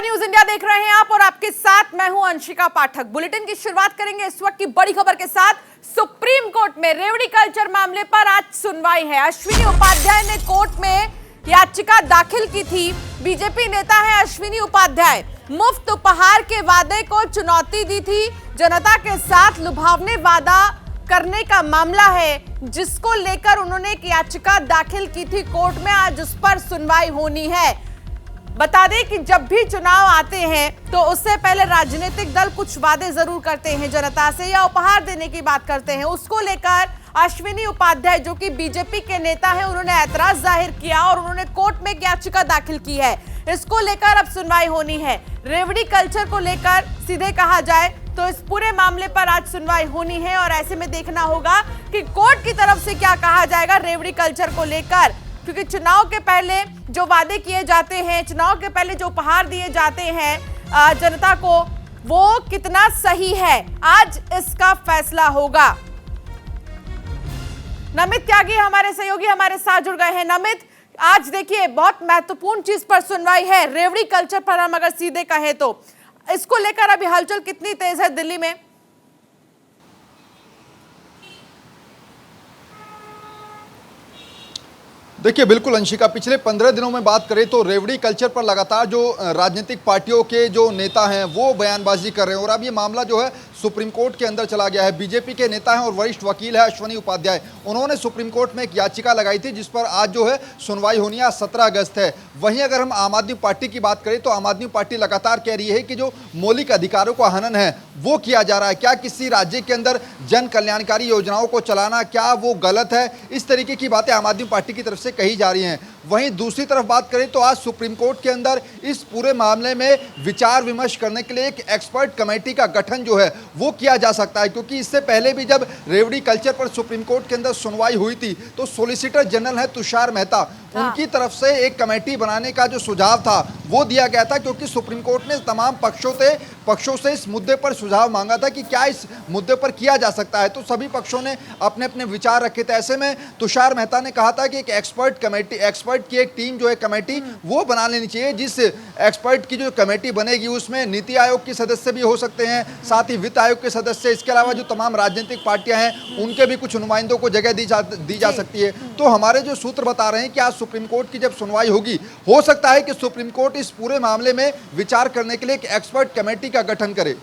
News India देख रहे हैं आप और आपके साथ मैं हूं अंशिका पाठक। बुलेटिन की शुरुआत करेंगे इस वक्त की बड़ी खबर के साथ। सुप्रीम कोर्ट में रेवड़ी कल्चर मामले पर आज सुनवाई है। अश्विनी उपाध्याय ने कोर्ट में याचिका दाखिल की थी। बीजेपी नेता है अश्विनी उपाध्याय। मुफ्त उपहार के वादे को चुनौती दी थी। जनता के साथ लुभावने वादा करने का मामला है, जिसको लेकर उन्होंने एक याचिका दाखिल की थी कोर्ट में। आज उस पर सुनवाई होनी है। बता दें कि जब भी चुनाव आते हैं तो उससे पहले राजनीतिक दल कुछ वादे जरूर करते हैं जनता से, या उपहार देने की बात करते हैं। उसको लेकर अश्विनी उपाध्याय जो कि बीजेपी के नेता हैं, उन्होंने ऐतराज जाहिर किया और उन्होंने कोर्ट में एक याचिका दाखिल की है। इसको लेकर अब सुनवाई होनी है। रेवड़ी कल्चर को लेकर सीधे कहा जाए तो इस पूरे मामले पर आज सुनवाई होनी है और ऐसे में देखना होगा कि कोर्ट की तरफ से क्या कहा जाएगा रेवड़ी कल्चर को लेकर, क्योंकि चुनाव के पहले जो वादे किए जाते हैं, चुनाव के पहले जो उपहार दिए जाते हैं जनता को, वो कितना सही है, आज इसका फैसला होगा। नमित त्यागी हमारे सहयोगी हमारे साथ जुड़ गए हैं। नमित, आज देखिए बहुत महत्वपूर्ण चीज पर सुनवाई है। रेवड़ी कल्चर पर हम अगर सीधे कहें तो इसको लेकर अभी हलचल कितनी तेज है दिल्ली में? देखिए बिल्कुल अंशिका, पिछले 15 दिनों में बात करें तो रेवड़ी कल्चर पर लगातार जो राजनीतिक पार्टियों के जो नेता हैं वो बयानबाजी कर रहे हैं और अब ये मामला जो है सुप्रीम कोर्ट के अंदर चला गया है। बीजेपी के नेता हैं और वरिष्ठ वकील है अश्विनी उपाध्याय, उन्होंने सुप्रीम कोर्ट में एक याचिका लगाई थी जिस पर आज जो है सुनवाई होनी है। 17 अगस्त है। वहीं अगर हम आम आदमी पार्टी की बात करें तो आम आदमी पार्टी लगातार कह रही है कि जो मौलिक अधिकारों का हनन है वो किया जा रहा है। क्या किसी राज्य के अंदर जन कल्याणकारी योजनाओं को चलाना क्या वो गलत है? इस तरीके की बातें आम आदमी पार्टी की तरफ से कही जा रही हैं। वहीं दूसरी तरफ बात करें तो आज सुप्रीम कोर्ट के अंदर इस पूरे मामले में विचार विमर्श करने के लिए एक एक्सपर्ट कमेटी का गठन जो है वो किया जा सकता है, क्योंकि इससे पहले भी जब रेवड़ी कल्चर पर सुप्रीम कोर्ट के अंदर सुनवाई हुई थी तो सॉलिसिटर जनरल है तुषार मेहता, उनकी तरफ से एक कमेटी बनाने का जो सुझाव था वो दिया गया था, क्योंकि सुप्रीम कोर्ट ने तमाम पक्षों से इस मुद्दे पर सुझाव मांगा था कि क्या इस मुद्दे पर किया जा सकता है। तो सभी पक्षों ने अपने अपने विचार रखे थे। ऐसे में तुषार मेहता ने कहा था कि एक एक्सपर्ट की एक टीम जो है कमेटी वो बना लेनी चाहिए। जिस एक्सपर्ट की जो कमेटी बनेगी उसमें नीति आयोग के सदस्य भी हो सकते हैं, साथ ही वित्त आयोग के सदस्य, इसके अलावा जो तमाम राजनीतिक पार्टियां हैं उनके भी कुछ नुमाइंदों को जगह दी जा सकती है। तो हमारे जो सूत्र बता रहे हैं कि आज सुप्रीम कोर्ट की जब सुनवाई होगी, हो सकता है कि सुप्रीम कोर्ट इस पूरे मामले में विचार करने के लिए एक एक्सपर्ट कमेटी का गठन करे।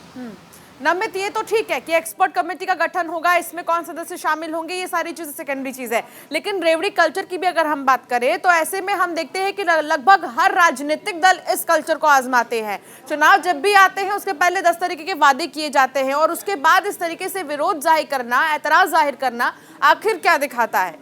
नमित, ये तो ठीक है कि एक्सपर्ट कमेटी का गठन होगा, इसमें कौन सदस्य शामिल होंगे ये सारी चीजें सेकेंडरी चीज है। लेकिन रेवड़ी कल्चर की भी अगर हम बात करें तो ऐसे में हम देखते हैं कि लगभग हर राजनीतिक दल इस कल्चर को आजमाते हैं। चुनाव जब भी आते हैं उसके पहले 10 तरीके के वादे किए जाते हैं और उसके बाद इस तरीके से विरोध जाहिर करना, ऐतराज जाहिर करना आखिर क्या दिखाता है?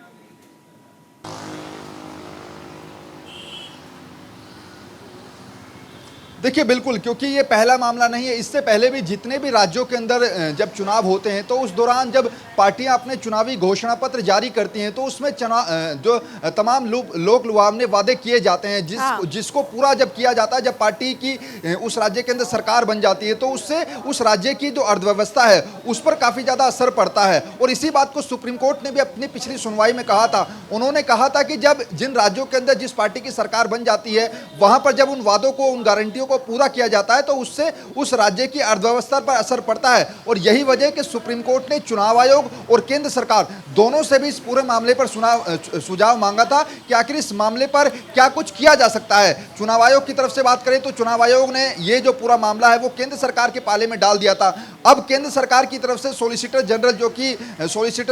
देखिए बिल्कुल, क्योंकि ये पहला मामला नहीं है। इससे पहले भी जितने भी राज्यों के अंदर जब चुनाव होते हैं तो उस दौरान जब पार्टियां अपने चुनावी घोषणा पत्र जारी करती हैं तो उसमें जो तमाम लोक लुभावने वादे किए जाते हैं, जिसको पूरा जब किया जाता है, जब पार्टी की उस राज्य के अंदर सरकार बन जाती है तो उससे उस राज्य की जो अर्थव्यवस्था है उस पर काफ़ी ज़्यादा असर पड़ता है। और इसी बात को सुप्रीम कोर्ट ने भी अपनी पिछली सुनवाई में कहा था। उन्होंने कहा था कि जब जिन राज्यों के अंदर जिस पार्टी की सरकार बन जाती है वहाँ पर जब उन वादों को, उन गारंटियों को पूरा किया जाता है तो उससे उस राज्य की अर्थव्यवस्था पर असर पड़ता है। और यही वजह है कि सुप्रीम कोर्ट ने चुनाव आयोग और केंद्र सरकार दोनों से भी इस पूरे मामले पर सुझाव मांगा था कि आखिर इस मामले पर क्या कुछ किया जा सकता है। चुनाव आयोग की तरफ से बात करें तो चुनाव आयोग ने ये जो पूरा मामला है वो केंद्र सरकार के पाले में डाल दिया था। अब केंद्र सरकार की तरफ से सॉलिसिटर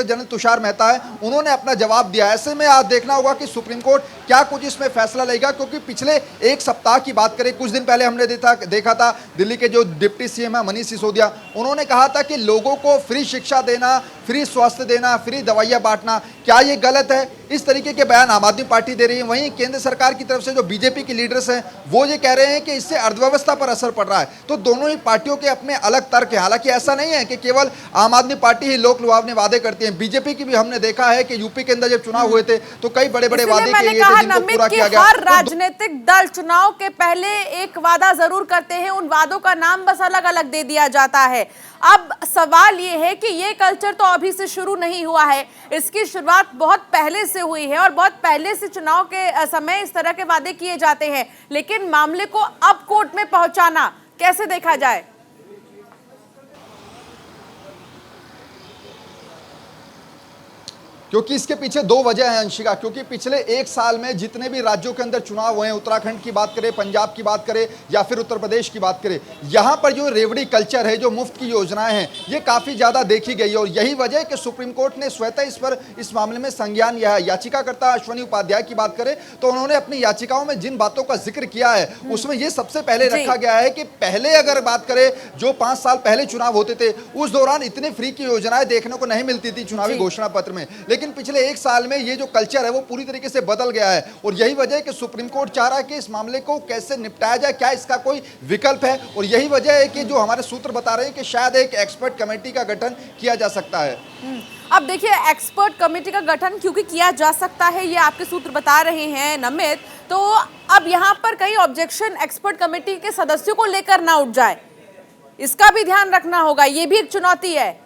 जनरल तुषार मेहता है, उन्होंने अपना जवाब दिया। ऐसे में आज देखना होगा कि सुप्रीम कोर्ट क्या कुछ इसमें फैसला लेगा, क्योंकि पिछले एक सप्ताह की बात करें, कुछ दिन पहले हमने देखा था दिल्ली के जो डिप्टी सीएम है मनीष सिसोदिया, उन्होंने कहा था कि लोगों को फ्री शिक्षा देना, फ्री स्वास्थ्य देना, फ्री दवाइयां बांटना, क्या ये गलत है? इस तरीके के बयान आम आदमी पार्टी दे रही है। वहीं केंद्र सरकार की तरफ से जो बीजेपी के लीडर्स हैं वो ये कह रहे हैं कि इससे अर्थव्यवस्था पर असर पड़ रहा है। तो दोनों ही पार्टियों के अपने अलग तर्क हैं। हालांकि ऐसा नहीं है कि केवल आम आदमी पार्टी ही लोक लुभावने वादे करती है। बीजेपी की भी हमने देखा है कि यूपी के अंदर जब चुनाव हुए थे तो कई बड़े बड़े वादे किए गए थे जिनको पूरा किया गया। हर राजनीतिक दल चुनाव के पहले एक वादा जरूर करते हैं, उन वादों का नाम बस अलग अलग दे दिया जाता है। अब सवाल ये है कि ये कल्चर तो अभी से शुरू नहीं हुआ है, इसकी शुरुआत बहुत पहले से हुई है और बहुत पहले से चुनाव के समय इस तरह के वादे किए जाते हैं, लेकिन मामले को अब कोर्ट में पहुंच पहुंचाना कैसे देखा जाए? क्योंकि इसके पीछे दो वजह है अंशिका, क्योंकि पिछले एक साल में जितने भी राज्यों के अंदर चुनाव हुए हैं, उत्तराखंड की बात करें, पंजाब की बात करें या फिर उत्तर प्रदेश की बात करें, यहाँ पर जो रेवड़ी कल्चर है, जो मुफ्त की योजनाएं हैं, ये काफ़ी ज़्यादा देखी गई है। और यही वजह है कि सुप्रीम कोर्ट ने स्वतः इस मामले में संज्ञान लिया है। याचिकाकर्ता अश्विनी उपाध्याय की बात करें तो उन्होंने अपनी याचिकाओं में जिन बातों का जिक्र किया है उसमें ये सबसे पहले रखा गया है कि पहले अगर बात करें जो 5 साल पहले चुनाव होते थे उस दौरान इतनी फ्री की योजनाएं देखने को नहीं मिलती थी चुनावी घोषणा पत्र में, लेकिन पिछले एक साल में ये जो कल्चर है वो पूरी तरीके से बदल गया है। और यही वजह है कि सुप्रीम कोर्ट चाह रहा है कि इस मामले को कैसे निपटाया जाए, क्या इसका कोई विकल्प है। और यही वजह है कि जो हमारे सूत्र बता रहे हैं कि शायद एक एक्सपर्ट कमेटी का गठन किया जा सकता है। अब देखिए, एक्सपर्ट कमेटी का गठन क्योंकि किया जा सकता है, ये आपके सूत्र बता रहे हैं नमित, तो अब यहाँ पर कई ऑब्जेक्शन एक्सपर्ट कमेटी के सदस्यों को लेकर ना उठ जाए, इसका भी ध्यान रखना होगा, ये भी एक चुनौती है।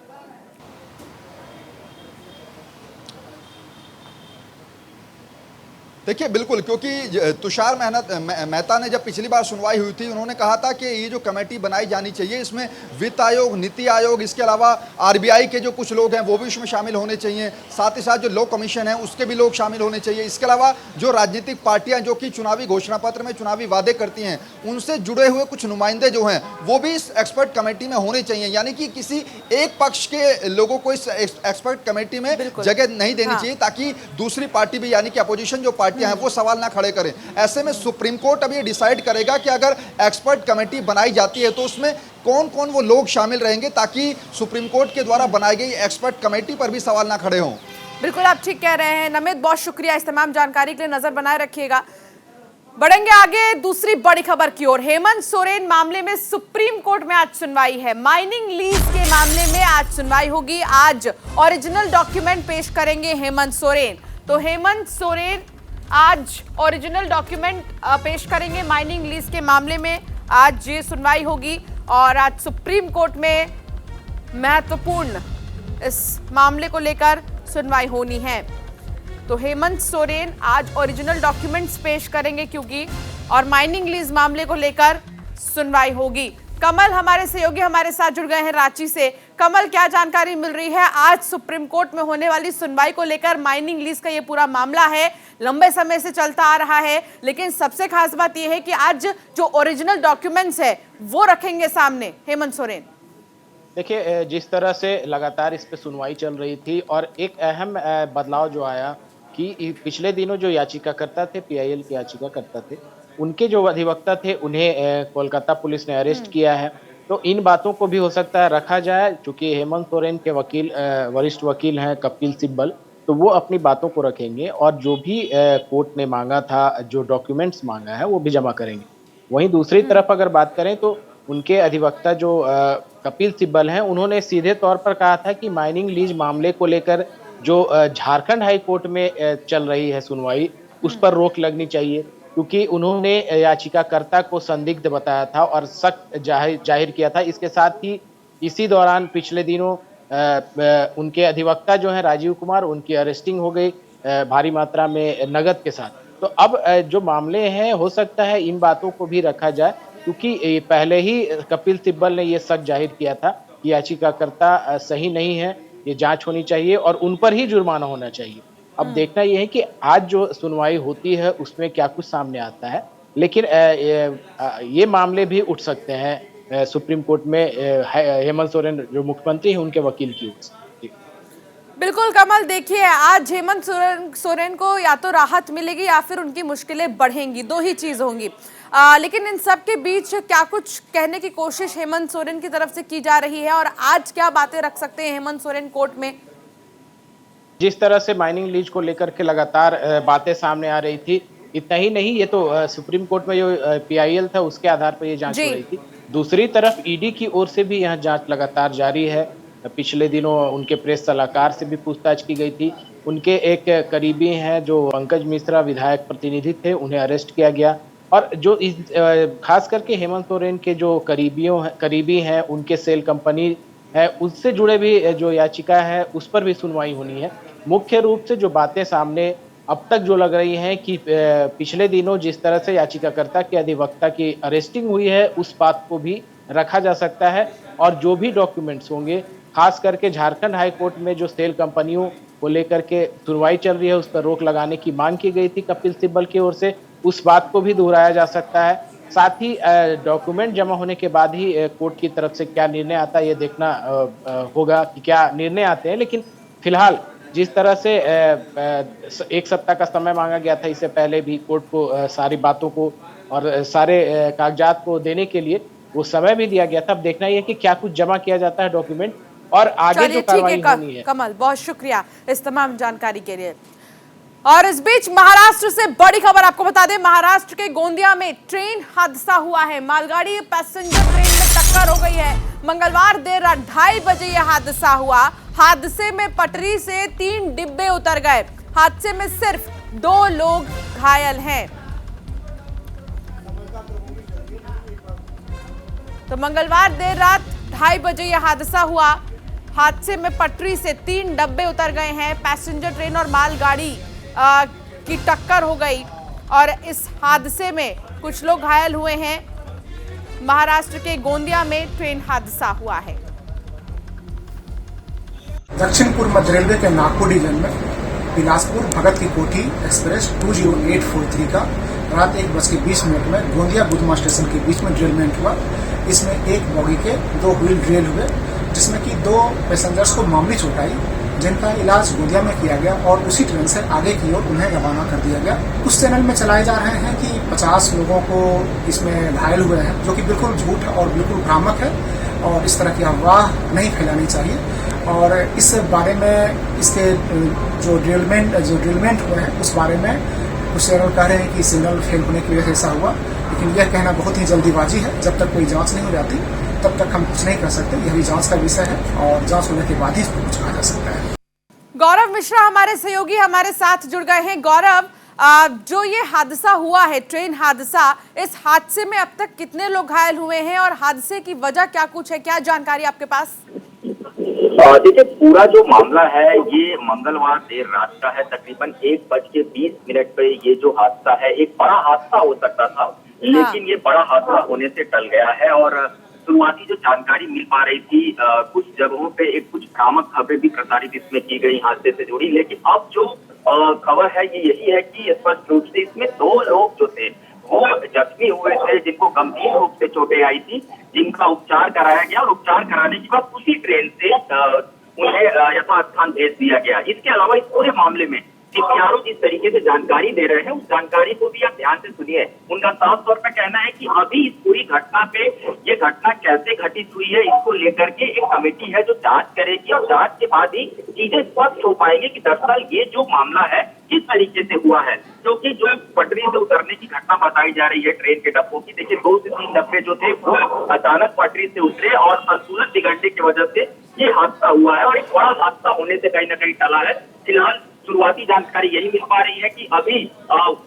देखिए बिल्कुल, क्योंकि तुषार मेहता ने जब पिछली बार सुनवाई हुई थी उन्होंने कहा था कि ये जो कमेटी बनाई जानी चाहिए इसमें वित्त आयोग, नीति आयोग, इसके अलावा आरबीआई के जो कुछ लोग हैं वो भी इसमें शामिल होने चाहिए, साथ ही साथ जो लॉ कमीशन है उसके भी लोग शामिल होने चाहिए। इसके अलावा जो राजनीतिक पार्टियां जो कि चुनावी घोषणा पत्र में चुनावी वादे करती हैं उनसे जुड़े हुए कुछ नुमाइंदे जो हैं वो भी इस एक्सपर्ट कमेटी में होने चाहिए। यानी कि किसी एक पक्ष के लोगों को इस एक्सपर्ट कमेटी में जगह नहीं देनी चाहिए ताकि दूसरी पार्टी भी, यानी कि अपोजिशन जो हैं वो सवाल ना खड़े करें। ऐसे में सुप्रीम कोर्ट अब ये डिसाइड करेगा कि अगर एक्सपर्ट कमेटी बनाई जाती है तो उसमें कौन कौन वो लोग शामिल रहेंगे ताकि सुप्रीम कोर्ट के द्वारा बनाई गई एक्सपर्ट कमेटी पर भी सवाल ना खड़े हों। बिल्कुल आप ठीक कह रहे हैं नमित, बहुत शुक्रिया इस तमाम जानकारी के लिए, नजर बनाए रखिएगा। बढ़ेंगे आगे दूसरी बड़ी खबर की ओर। हेमंत सोरेन मामले में सुप्रीम कोर्ट में आज सुनवाई है। माइनिंग लीज के मामले में आज सुनवाई होगी। आज ओरिजिनल डॉक्यूमेंट पेश करेंगे हेमंत सोरेन। तो हेमंत सोरेन आज ओरिजिनल डॉक्यूमेंट पेश करेंगे माइनिंग लीज के मामले में। आज ये सुनवाई होगी और आज सुप्रीम कोर्ट में महत्वपूर्ण इस मामले को लेकर सुनवाई होनी है। तो हेमंत सोरेन आज ओरिजिनल डॉक्यूमेंट्स पेश करेंगे क्योंकि और माइनिंग लीज मामले को लेकर सुनवाई होगी। कमल हमारे सहयोगी हमारे साथ जुड़ गए हैं रांची से। कमल, क्या जानकारी मिल रही है आज सुप्रीम कोर्ट में होने वाली सुनवाई को लेकर? माइनिंग लीज का ये पूरा मामला है, लंबे समय से चलता आ रहा है, लेकिन सबसे खास बात यह है कि आज जो ओरिजिनल डॉक्यूमेंट्स है वो रखेंगे सामने हेमंत सोरेन। देखिए, जिस तरह से लगातार इस पे सुनवाई चल रही थी और एक अहम बदलाव जो आया कि पिछले दिनों जो याचिकाकर्ता थे, पीआईएल के याचिकाकर्ता थे, उनके जो अधिवक्ता थे उन्हें कोलकाता पुलिस ने अरेस्ट किया है। तो इन बातों को भी हो सकता है रखा जाए, चूंकि हेमंत सोरेन के वकील वरिष्ठ वकील हैं कपिल सिब्बल, तो वो अपनी बातों को रखेंगे और जो भी कोर्ट ने मांगा था, जो डॉक्यूमेंट्स मांगा है वो भी जमा करेंगे। वहीं दूसरी तरफ अगर बात करें तो उनके अधिवक्ता जो कपिल सिब्बल हैं, उन्होंने सीधे तौर पर कहा था कि माइनिंग लीज मामले को लेकर जो झारखंड हाई कोर्ट में चल रही है सुनवाई, उस पर रोक लगनी चाहिए, क्योंकि उन्होंने याचिकाकर्ता को संदिग्ध बताया था और शक जाहिर किया था। इसके साथ ही इसी दौरान पिछले दिनों उनके अधिवक्ता जो हैं राजीव कुमार, उनकी अरेस्टिंग हो गई भारी मात्रा में नगद के साथ। तो अब जो मामले हैं हो सकता है इन बातों को भी रखा जाए, क्योंकि पहले ही कपिल सिब्बल ने ये शक जाहिर किया था कि याचिकाकर्ता सही नहीं है, ये जांच होनी चाहिए और उन पर ही जुर्माना होना चाहिए। अब देखना यह है कि आज जो सुनवाई होती है उसमें क्या कुछ सामने आता है, लेकिन ये मामले भी उठ सकते हैं सुप्रीम कोर्ट में हेमंत सोरेन जो मुख्यमंत्री हैं उनके वकील की ओर से। बिल्कुल कमल, देखिए आज हेमंत सोरेन को या तो राहत मिलेगी या फिर उनकी मुश्किलें बढ़ेंगी, दो ही चीज होंगी। लेकिन इन सब के बीच क्या कुछ कहने की कोशिश हेमंत सोरेन की तरफ से की जा रही है और आज क्या बातें रख सकते हैं हेमंत सोरेन कोर्ट में? जिस तरह से माइनिंग लीज को लेकर के लगातार बातें सामने आ रही थी, इतना ही नहीं, ये तो सुप्रीम कोर्ट में जो पीआईएल था उसके आधार पर ये जांच हो रही थी। दूसरी तरफ ईडी की ओर से भी यह जांच लगातार जारी है। पिछले दिनों उनके प्रेस सलाहकार से भी पूछताछ की गई थी। उनके एक करीबी हैं जो पंकज मिश्रा विधायक प्रतिनिधि थे, उन्हें अरेस्ट किया गया। और जो खास करके हेमंत सोरेन के जो करीबी हैं, उनके सेल कंपनी है, उससे जुड़े भी जो याचिका है उस पर भी सुनवाई होनी है। मुख्य रूप से जो बातें सामने अब तक जो लग रही हैं कि पिछले दिनों जिस तरह से याचिकाकर्ता के अधिवक्ता की अरेस्टिंग हुई है, उस बात को भी रखा जा सकता है और जो भी डॉक्यूमेंट्स होंगे, खास करके झारखंड हाई कोर्ट में जो सेल कंपनियों को लेकर के सुनवाई चल रही है, उस पर रोक लगाने की मांग की गई थी कपिल सिब्बल की ओर से, उस बात को भी दोहराया जा सकता है। साथ ही डॉक्यूमेंट जमा होने के बाद ही कोर्ट की तरफ से क्या निर्णय आता है, ये देखना होगा कि क्या निर्णय आते हैं। लेकिन फिलहाल जिस तरह से एक सप्ताह का समय मांगा गया था इससे पहले भी कोर्ट को सारी बातों को और सारे कागजात को देने के लिए वो समय भी दिया गया था। अब देखना ही है कि क्या कुछ जमा किया जाता है डॉक्यूमेंट और आगे जो कार्रवाई होनी है। कमल, बहुत शुक्रिया इस तमाम जानकारी के लिए। और इस बीच महाराष्ट्र से बड़ी खबर आपको बता दें, महाराष्ट्र के गोंदिया में ट्रेन हादसा हुआ है। मालगाड़ी पैसेंजर ट्रेन में टक्कर हो गई है। मंगलवार देर रात 2:30 बजे यह हादसा हुआ। हादसे में पटरी से 3 डिब्बे उतर गए। हादसे में सिर्फ 2 लोग घायल हैं। तो मंगलवार देर रात 2:30 बजे यह हादसा हुआ। हादसे में पटरी से 3 डब्बे उतर गए हैं। पैसेंजर ट्रेन और मालगाड़ी की टक्कर हो गई और इस हादसे में कुछ लोग घायल हुए हैं। महाराष्ट्र के गोंदिया में ट्रेन हादसा हुआ है। दक्षिण पूर्व मध्य रेलवे के नागपुर डिवीजन में बिलासपुर भगत की कोठी एक्सप्रेस 20843 का रात 1:20 में गोंदिया बुधमा स्टेशन के बीच में ड्रिलमेंट हुआ। इसमें एक बॉगी के 2 व्हील ड्रिल हुए, जिसमें कि 2 पैसेंजर्स को मामूली चोट आई, जिनका इलाज गोंदिया में किया गया और उसी ट्रेन से आगे की ओर उन्हें रवाना कर दिया गया। कुछ चैनल में चलाए जा रहे हैं कि 50 लोगों को इसमें घायल हुए हैं, जो कि बिल्कुल झूठ और बिल्कुल भ्रामक है और इस तरह की अफवाह नहीं फैलानी चाहिए। और इस बारे में इसके जो ड्रिलमेंट हुए हैं उस बारे में कुछ चैनल कह रहे हैं कि सिग्नल फेल होने की वजह से ऐसा हुआ, लेकिन यह कहना बहुत ही जल्दीबाजी है। जब तक कोई जांच नहीं हो जाती तब तक हम कुछ नहीं कर सकते। यह भी जांच का विषय है और जांच होने के बाद ही कुछ कहा जा सकता है। गौरव मिश्रा हमारे सहयोगी हमारे साथ जुड़ गए हैं। गौरव, जो ये हादसा हुआ है, ट्रेन हादसा, इस हादसे में अब तक कितने लोग घायल हुए हैं और हादसे की वजह क्या कुछ है, क्या जानकारी आपके पास? देखिए, पूरा जो मामला है ये मंगलवार देर रात का है। तकरीबन 1:20 पे ये जो हादसा है, एक बड़ा हादसा हो सकता था, लेकिन ये बड़ा हादसा होने से टल गया है। और शुरुआती जो जानकारी मिल पा रही थी, कुछ जगहों पे कुछ भ्रामक खबरें भी प्रसारित इसमें की गई हादसे से जुड़ी, लेकिन अब जो खबर है ये यही है कि स्पष्ट रूप से इसमें 2 लोग जो थे वो जख्मी हुए थे, जिनको गंभीर रूप से चोटें आई थी, जिनका उपचार कराया गया और उपचार कराने के बाद उसी ट्रेन से उन्हें यथास्थान भेज दिया गया। इसके अलावा इस पूरे मामले में सीपीआरओ जिस तरीके से जानकारी दे रहे हैं, उस जानकारी को भी आप ध्यान से सुनिए। उनका साफ तौर पर कहना है कि अभी इस पूरी घटना पे, ये घटना कैसे घटित हुई है, इसको लेकर के एक कमेटी है जो जांच करेगी और जांच के बाद ही चीजें स्पष्ट हो पाएंगी कि दरअसल ये जो मामला है किस तरीके से हुआ है। क्योंकि जो पटरी से उतरने की घटना बताई जा रही है ट्रेन के डब्बों की, देखिए 2 से 3 डब्बे जो थे वो अचानक पटरी से उतरे और संतुलन बिगड़ने की वजह से ये हादसा हुआ है और एक बड़ा हादसा होने से कहीं न कहीं टला है। फिलहाल शुरुआती जानकारी यही मिल पा रही है कि अभी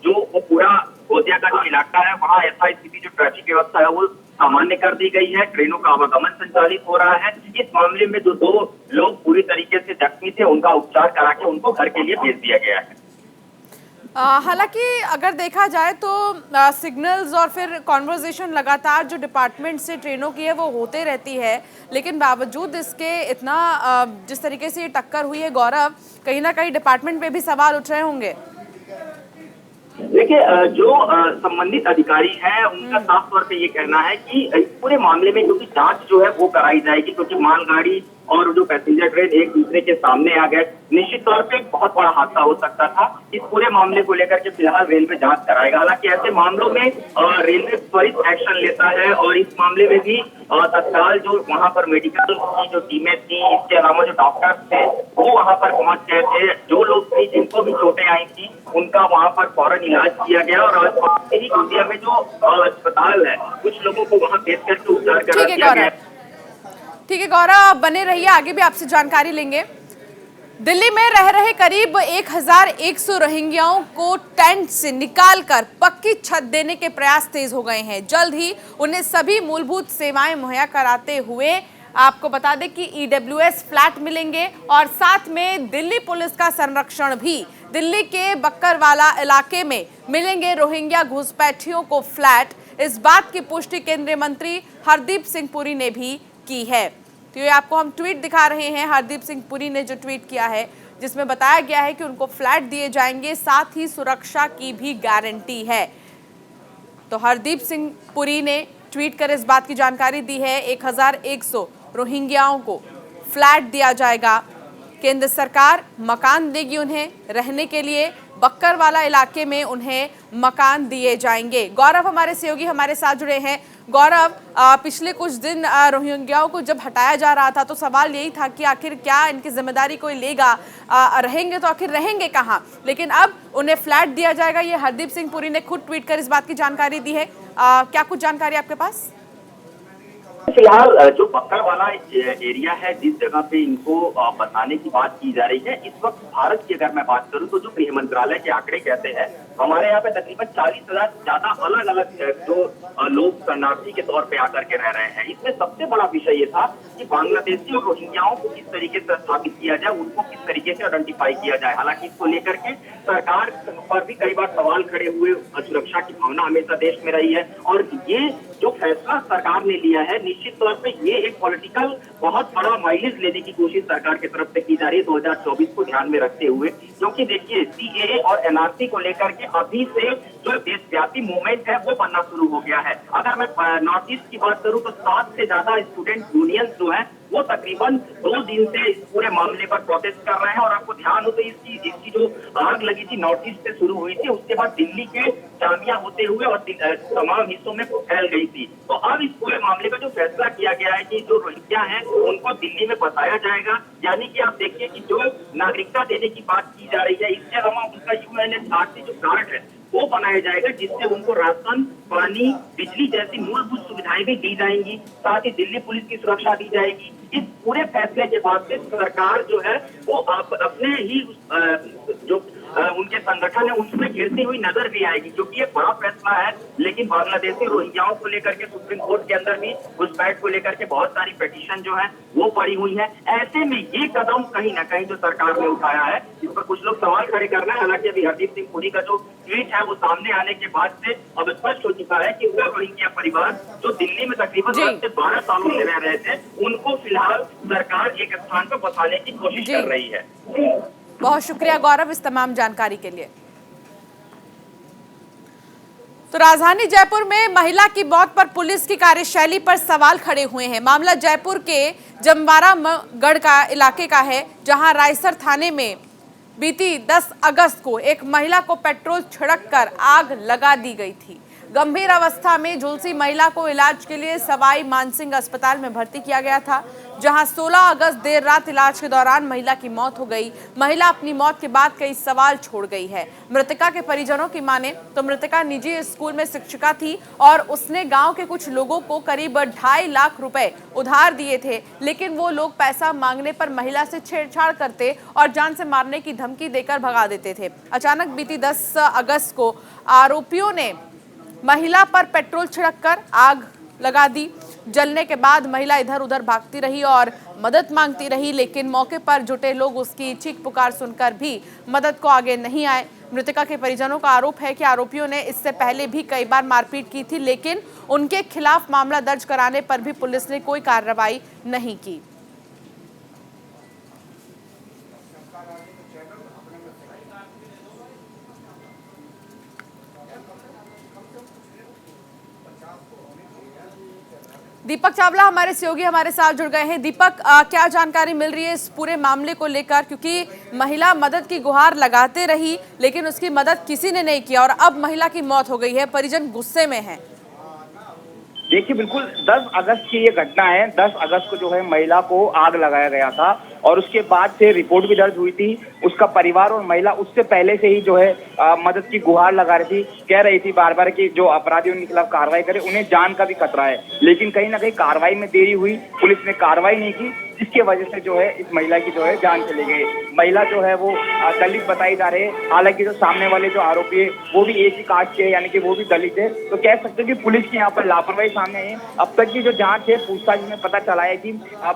जो वो पूरा गोंदिया का जो इलाका है वहाँ यथास्थिति जो ट्रैफिक व्यवस्था है वो सामान्य कर दी गई है। ट्रेनों का आवागमन संचालित हो रहा है। इस मामले में जो 2 लोग पूरी तरीके से जख्मी थे, उनका उपचार करा के उनको घर के लिए भेज दिया गया है। हालांकि अगर देखा जाए तो सिग्नल्स और फिर कॉन्वर्जेशन लगातार जो डिपार्टमेंट से ट्रेनों की है वो होते रहती है, लेकिन बावजूद इसके इतना जिस तरीके से ये टक्कर हुई है गौरव, कहीं ना कहीं डिपार्टमेंट पे भी सवाल उठ रहे होंगे। देखिए, जो संबंधित अधिकारी हैं उनका साफ तौर पे ये कहना है कि इस पूरे मामले में क्योंकि जांच जो है वो कराई जाएगी, क्योंकि मालगाड़ी और जो पैसेंजर ट्रेन एक दूसरे के सामने आ गए, निश्चित तौर पे बहुत बड़ा हादसा हो सकता था। इस पूरे मामले को लेकर के फिलहाल रेलवे जांच कराएगा। हालांकि ऐसे मामलों में रेलवे त्वरित एक्शन लेता है और इस मामले में भी तत्काल जो वहां पर मेडिकल की जो टीमें थी, इसके अलावा जो डॉक्टर्स थे वो वहां पर पहुंच गए थे। जो लोग थे जिनको भी चोटें आई थी उनका वहां पर फौरन इलाज किया गया और आज ही गोंदिया में जो अस्पताल है कुछ लोगों को वहां भेज करके उपचार करा दिया गया। ठीक है गौरव, आप बने रहिए, आगे भी आपसे जानकारी लेंगे। दिल्ली में रह रहे करीब 1100 रोहिंग्याओं को टेंट से निकालकर पक्की छत देने के प्रयास तेज हो गए हैं। जल्द ही उन्हें सभी मूलभूत सेवाएं मुहैया कराते हुए आपको बता दें कि EWS फ्लैट मिलेंगे और साथ में दिल्ली पुलिस का संरक्षण भी। दिल्ली के बक्करवाला इलाके में मिलेंगे रोहिंग्या घुसपैठियों को फ्लैट। इस बात की पुष्टि केंद्रीय मंत्री हरदीप सिंह पुरी ने भी की है। तो ये आपको हम ट्वीट दिखा रहे हैं, हरदीप सिंह पुरी ने जो ट्वीट किया है, जिसमें बताया गया है कि उनको फ्लैट दिए जाएंगे, साथ ही सुरक्षा की भी गारंटी है। तो हरदीप सिंह पुरी ने ट्वीट कर इस बात की जानकारी दी है। 1100 रोहिंग्याओं को फ्लैट दिया जाएगा। केंद्र सरकार मकान देगी उन्हें रहने के लिए। बक्करवाला इलाके में उन्हें मकान दिए जाएंगे। गौरव हमारे सहयोगी हमारे साथ जुड़े हैं। गौरव, पिछले कुछ दिन रोहिंग्याओं को जब हटाया जा रहा था तो सवाल यही था कि आखिर क्या इनकी जिम्मेदारी कोई लेगा, रहेंगे तो आखिर रहेंगे कहाँ, लेकिन अब उन्हें फ्लैट दिया जाएगा। ये हरदीप सिंह पुरी ने खुद ट्वीट कर इस बात की जानकारी दी है। क्या कुछ जानकारी आपके पास? फिलहाल जो बक्करवाला एरिया है, जिस जगह पे इनको बसाने की बात की जा रही है, इस वक्त भारत की अगर मैं बात करूं तो जो गृह मंत्रालय के आंकड़े कहते हैं, हमारे यहाँ पे तकरीबन 40,000 से ज्यादा अलग अलग जो लोग शरणार्थी के तौर पे आकर के रह रहे हैं। इसमें सबसे बड़ा विषय ये था कि बांग्लादेशी और रोहिंग्याओं को किस तरीके से स्थापित किया जाए, उनको किस तरीके से आइडेंटिफाई किया जाए। हालांकि इसको लेकर के सरकार पर भी कई बार सवाल खड़े हुए। सुरक्षा की भावना हमेशा देश में रही है और ये जो फैसला सरकार ने लिया है, निश्चित तौर पे ये एक पॉलिटिकल बहुत बड़ा माइलेज लेने की कोशिश सरकार की तरफ से की जा रही है 2024 को ध्यान में रखते हुए। क्योंकि देखिए, CAA और NRC को लेकर के अभी से जो देशव्यापी मूवमेंट है वो बनना शुरू हो गया है। अगर मैं नॉर्थ ईस्ट की बात करूं तो 7 से ज्यादा स्टूडेंट यूनियन जो है वो तकरीबन 2 दिन से इस पूरे मामले पर प्रोटेस्ट कर रहे हैं। और आपको ध्यान हो तो इसकी जो आग लगी थी नॉर्थ ईस्ट से शुरू हुई थी, उसके बाद दिल्ली के जामिया होते हुए और तमाम हिस्सों में फैल गई थी। तो अब इस पूरे मामले का जो फैसला किया गया है कि जो रोहिंग्या हैं उनको दिल्ली में बसाया जाएगा। यानी कि आप देखिए कि जो नागरिकता देने की बात की जा रही है, इसके अलावा उनका UNHRC जो कार्ड है वो बनाया जाएगा, जिससे उनको राशन, पानी, बिजली जैसी मूलभूत सुविधाएं भी दी जाएंगी। साथ ही दिल्ली पुलिस की सुरक्षा दी जाएगी। इस पूरे फैसले के बाद से सरकार जो है वो अपने ही जो उनके संगठन है उसमें गिरती हुई नजर भी आएगी, क्योंकि ये बड़ा फैसला है। लेकिन बांग्लादेशी रोहिंग्याओं को लेकर के सुप्रीम कोर्ट के अंदर भी घुसपैठ को लेकर के बहुत सारी पिटीशन जो है वो पड़ी हुई है। ऐसे में ये कदम कहीं ना कहीं जो सरकार ने उठाया है, इस पर कुछ लोग सवाल खड़े कर रहे हैं। हालांकि अभी हरदीप सिंह पुरी का जो ट्वीट है वो सामने आने के बाद से अब स्पष्ट हो चुका है कि वो रोहिंग्या परिवार जो दिल्ली में तकरीबन 10 से 12 सालों से रह रहे थे, उनको फिलहाल सरकार एक स्थान पर बसाने की कोशिश कर रही है। बहुत शुक्रिया गौरव इस तमाम जानकारी के लिए। तो राजधानी जयपुर में महिला की मौत पर पुलिस की कार्यशैली पर सवाल खड़े हुए हैं। मामला जयपुर के जमवारा गढ़ का इलाके का है, जहां रायसर थाने में बीती 10 अगस्त को एक महिला को पेट्रोल छिड़ककर आग लगा दी गई थी। गंभीर अवस्था में झुलसी महिला को इलाज के लिए सवाई मानसिंह अस्पताल में भर्ती किया गया था, जहां 16 अगस्त देर रात इलाज के दौरान महिला की मौत हो गई। महिला अपनी मौत के बाद कई सवाल छोड़ गई है। मृतका के परिजनों की माने तो मृतका निजी स्कूल में शिक्षिका थी और उसने गांव के कुछ लोगों को करीब 2.5 लाख रुपए उधार दिए थे, लेकिन वो लोग पैसा मांगने पर महिला से छेड़छाड़ करते और जान से मारने की धमकी देकर भगा देते थे। अचानक बीती 10 अगस्त को आरोपियों ने महिला पर पेट्रोल छिड़ककर आग लगा दी। जलने के बाद महिला इधर उधर भागती रही और मदद मांगती रही, लेकिन मौके पर जुटे लोग उसकी चीख पुकार सुनकर भी मदद को आगे नहीं आए। मृतका के परिजनों का आरोप है कि आरोपियों ने इससे पहले भी कई बार मारपीट की थी, लेकिन उनके खिलाफ मामला दर्ज कराने पर भी पुलिस ने कोई कार्रवाई नहीं की। दीपक चावला हमारे सहयोगी हमारे साथ जुड़ गए हैं। दीपक, क्या जानकारी मिल रही है इस पूरे मामले को लेकर, क्योंकि महिला मदद की गुहार लगाते रही लेकिन उसकी मदद किसी ने नहीं किया और अब महिला की मौत हो गई है, परिजन गुस्से में हैं। देखिए, बिल्कुल 10 अगस्त की ये घटना है। 10 अगस्त को जो है महिला को आग लगाया गया था और उसके बाद से रिपोर्ट भी दर्ज हुई थी। उसका परिवार और महिला उससे पहले से ही जो है मदद की गुहार लगा रही थी, कह रही थी बार बार कि जो अपराधी उनके खिलाफ कार्रवाई करे, उन्हें जान का भी खतरा है। लेकिन कहीं ना कहीं कार्रवाई में देरी हुई, पुलिस ने कार्रवाई नहीं की। जिसकी वजह से जो है इस महिला की जो है जान चली गई। महिला जो है वो दलित बताई जा रही है, हालांकि जो सामने वाले जो आरोपी है वो भी एक ही कास्ट के है, यानी कि वो भी दलित है। तो कह सकते हैं कि पुलिस की यहाँ पर लापरवाही सामने आई है। अब तक की जो जांच है, पूछताछ में पता चला है कि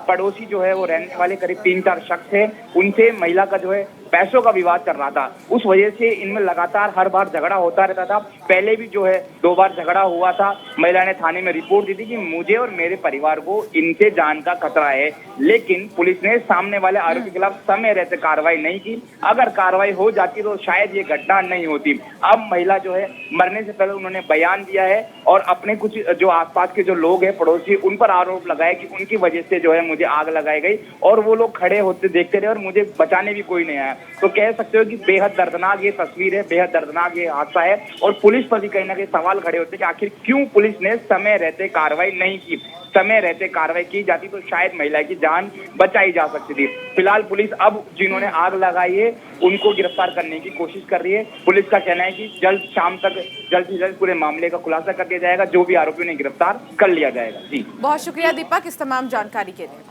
पड़ोसी जो है वो रहने वाले करीब 3-4 शख्स है, उनसे महिला का जो है पैसों का विवाद चल रहा था। उस वजह से इनमें लगातार हर बार झगड़ा होता रहता था। पहले भी जो है 2 बार झगड़ा हुआ था। महिला ने थाने में रिपोर्ट दी थी कि मुझे और मेरे परिवार को इनसे जान का खतरा है, लेकिन पुलिस ने सामने वाले आरोपी के खिलाफ समय रहते कार्रवाई नहीं की। अगर कार्रवाई हो जाती तो शायद ये घटना नहीं होती। अब महिला जो है मरने से पहले उन्होंने बयान दिया है और अपने कुछ जो आसपास के जो लोग हैं पड़ोसी, उन पर आरोप लगाया कि उनकी वजह से जो है मुझे आग लगाई गई और वो लोग खड़े होते देखते रहे और मुझे बचाने भी कोई नहीं आया। तो कह सकते हो कि बेहद दर्दनाक ये तस्वीर है, बेहद दर्दनाक ये हादसा है और पुलिस पर भी कहीं ना कहीं सवाल खड़े होते हैं कि आखिर क्यों पुलिस ने समय रहते कार्रवाई नहीं की। समय रहते कार्रवाई की जाती तो शायद महिला की जान बचाई जा सकती थी। फिलहाल पुलिस अब जिन्होंने आग लगाई है उनको गिरफ्तार करने की कोशिश कर रही है। पुलिस का कहना है कि शाम तक जल्द से जल्द पूरे मामले का खुलासा कर दिया जाएगा, जो भी आरोपियों ने गिरफ्तार कर लिया जाएगा। जी बहुत शुक्रिया दीपक इस तमाम जानकारी के लिए।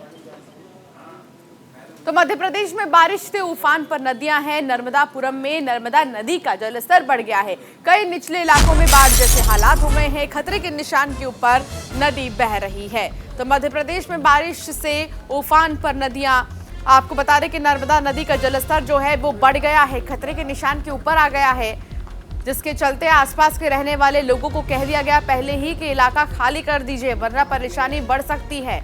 तो मध्य प्रदेश में बारिश से उफान पर नदियां हैं। नर्मदापुरम में नर्मदा नदी का जलस्तर बढ़ गया है। कई निचले इलाकों में बाढ़ जैसे हालात हो गए हैं। खतरे के निशान के ऊपर नदी बह रही है। तो मध्य प्रदेश में बारिश से उफान पर नदियां, आपको बता दें कि नर्मदा नदी का जलस्तर जो है वो बढ़ गया है, खतरे के निशान के ऊपर आ गया है, जिसके चलते आसपास के रहने वाले लोगों को कह दिया गया पहले ही कि इलाका खाली कर दीजिए वरना परेशानी बढ़ सकती है।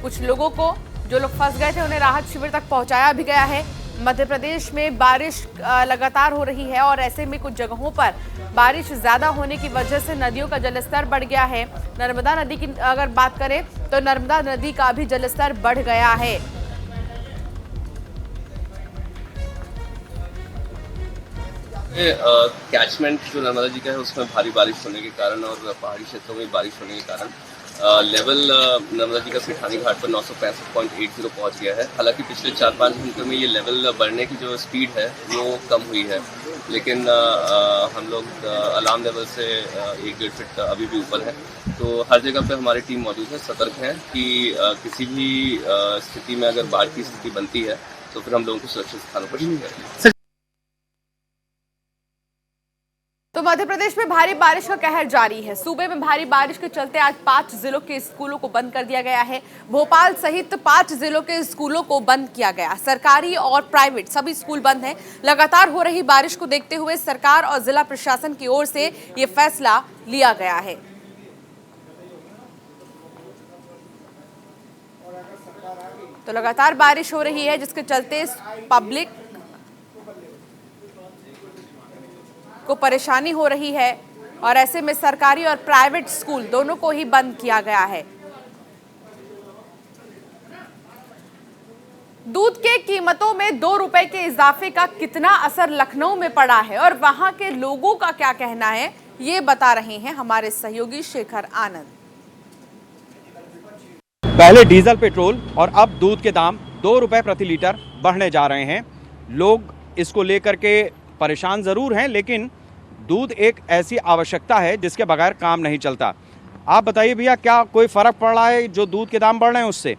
कुछ लोगों को, जो लोग फंस गए थे, उन्हें राहत शिविर तक पहुंचाया भी गया है। मध्य प्रदेश में बारिश लगातार हो रही है और ऐसे में कुछ जगहों पर बारिश ज्यादा होने की वजह से नदियों का जलस्तर बढ़ गया है। नर्मदा नदी की अगर बात करें तो नर्मदा नदी का भी जलस्तर बढ़ गया है। कैचमेंट जो नर्मदा जी का है उसमें भारी बारिश होने के कारण और पहाड़ी क्षेत्रों में बारिश होने के कारण लेवल नर्मदा जी का सेठानी घाट पर 965.80 पहुंच गया है। हालांकि पिछले 4-5 घंटों में ये लेवल बढ़ने की जो स्पीड है वो कम हुई है, लेकिन हम लोग अलार्म लेवल से 1-1.5 फीट अभी भी ऊपर है। तो हर जगह पे हमारी टीम मौजूद है, सतर्क है कि किसी भी स्थिति में अगर बाढ़ की स्थिति बनती है तो फिर हम लोगों को सुरक्षित स्थानों पर शिफ्ट करेंगे। तो मध्य प्रदेश में भारी बारिश का कहर जारी है। सूबे में भारी बारिश के चलते आज 5 जिलों के स्कूलों को बंद कर दिया गया है। भोपाल सहित 5 जिलों के स्कूलों को बंद किया गया। सरकारी और प्राइवेट सभी स्कूल बंद हैं। लगातार हो रही बारिश को देखते हुए सरकार और जिला प्रशासन की ओर से ये फैसला लिया गया है। तो लगातार बारिश हो रही है जिसके चलते पब्लिक को परेशानी हो रही है और ऐसे में सरकारी और प्राइवेट स्कूल दोनों को ही बंद किया गया है। दूध के कीमतों में 2 रुपए के इजाफे का कितना असर लखनऊ में पड़ा है और वहां के लोगों का क्या कहना है, ये बता रहे हैं हमारे सहयोगी शेखर आनंद। पहले डीजल, पेट्रोल और अब दूध के दाम 2 रुपए प्रति लीटर बढ़ने जा रहे हैं। लोग इसको लेकर के परेशान जरूर हैं, लेकिन दूध एक ऐसी आवश्यकता है जिसके बगैर काम नहीं चलता। आप बताइए भैया, क्या कोई फर्क पड़ रहा है जो दूध के दाम बढ़ रहे हैं उससे?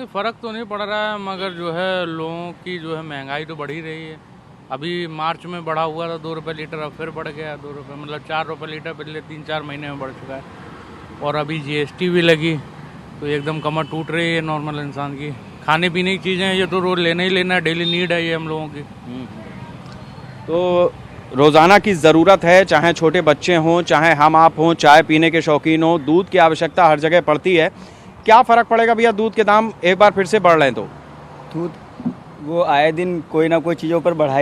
फ़र्क तो नहीं पड़ रहा है, मगर जो है लोगों की जो है महंगाई तो बढ़ ही रही है। अभी मार्च में बढ़ा हुआ था 2 रुपये लीटर, अब फिर बढ़ गया 2 रुपये, मतलब 4 रुपये लीटर पिछले 3-4 महीने में बढ़ चुका है। और अभी GST भी लगी तो एकदम कमर टूट रही है नॉर्मल इंसान की। खाने पीने की चीज़ें ये तो रोज़ लेना ही लेना है, डेली नीड है ये हम लोगों की। तो रोज़ाना की ज़रूरत है, चाहे छोटे बच्चे हों, चाहे हम आप हों, चाय पीने के शौकीन हों, दूध की आवश्यकता हर जगह पड़ती है। क्या फ़र्क पड़ेगा भैया दूध के दाम एक बार फिर से बढ़ रहे हैं तो? दूध वो आए दिन कोई ना कोई चीज़ों पर बढ़ा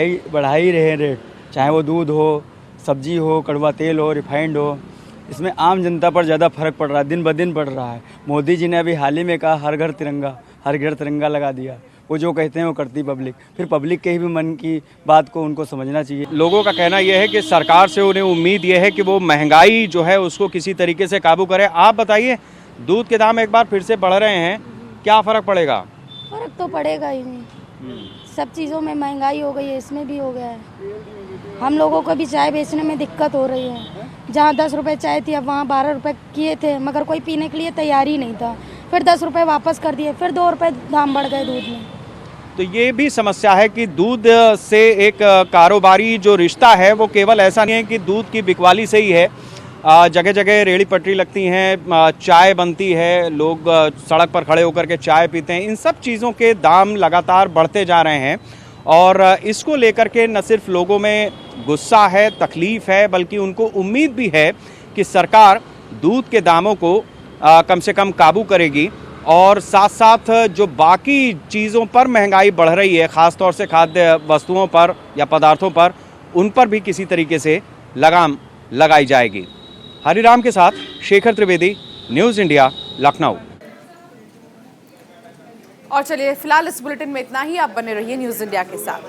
ही रहे रेट, चाहे वो दूध हो, सब्जी हो, कड़वा तेल हो, रिफाइंड हो। इसमें आम जनता पर ज़्यादा फर्क पड़ रहा है, दिन ब दिन बढ़ रहा है। मोदी जी ने अभी हाल ही में कहा हर घर तिरंगा लगा दिया। वो जो कहते हैं वो करती पब्लिक, फिर पब्लिक के ही भी मन की बात को उनको समझना चाहिए। लोगों का कहना यह है कि सरकार से उन्हें उम्मीद यह है कि वो महंगाई जो है उसको किसी तरीके से काबू करे। आप बताइए, दूध के दाम एक बार फिर से बढ़ रहे हैं, क्या फ़र्क पड़ेगा? फ़र्क तो पड़ेगा ही नहीं, सब चीज़ों में महंगाई हो गई है, इसमें भी हो गया है। हम लोगों को भी चाय बेचने में दिक्कत हो रही है। जहाँ 10 रुपए चाय थी अब वहाँ 12 रुपए किए थे, मगर कोई पीने के लिए तैयार ही नहीं था। फिर 10 रुपये वापस कर दिए, फिर 2 रुपये दाम बढ़ गए दूध में। तो ये भी समस्या है कि दूध से एक कारोबारी जो रिश्ता है वो केवल ऐसा नहीं है कि दूध की बिकवाली से ही है। जगह जगह रेहड़ी पटरी लगती हैं, चाय बनती है, लोग सड़क पर खड़े होकर के चाय पीते हैं। इन सब चीज़ों के दाम लगातार बढ़ते जा रहे हैं और इसको लेकर के न सिर्फ लोगों में गुस्सा है, तकलीफ़ है, बल्कि उनको उम्मीद भी है कि सरकार दूध के दामों को कम से कम काबू करेगी और साथ साथ जो बाकी चीज़ों पर महंगाई बढ़ रही है, ख़ास तौर से खाद्य वस्तुओं पर या पदार्थों पर, उन पर भी किसी तरीके से लगाम लगाई जाएगी। हरिराम के साथ शेखर त्रिवेदी, न्यूज़ इंडिया, लखनऊ। और चलिए फिलहाल इस बुलेटिन में इतना ही। आप बने रहिए न्यूज़ इंडिया के साथ।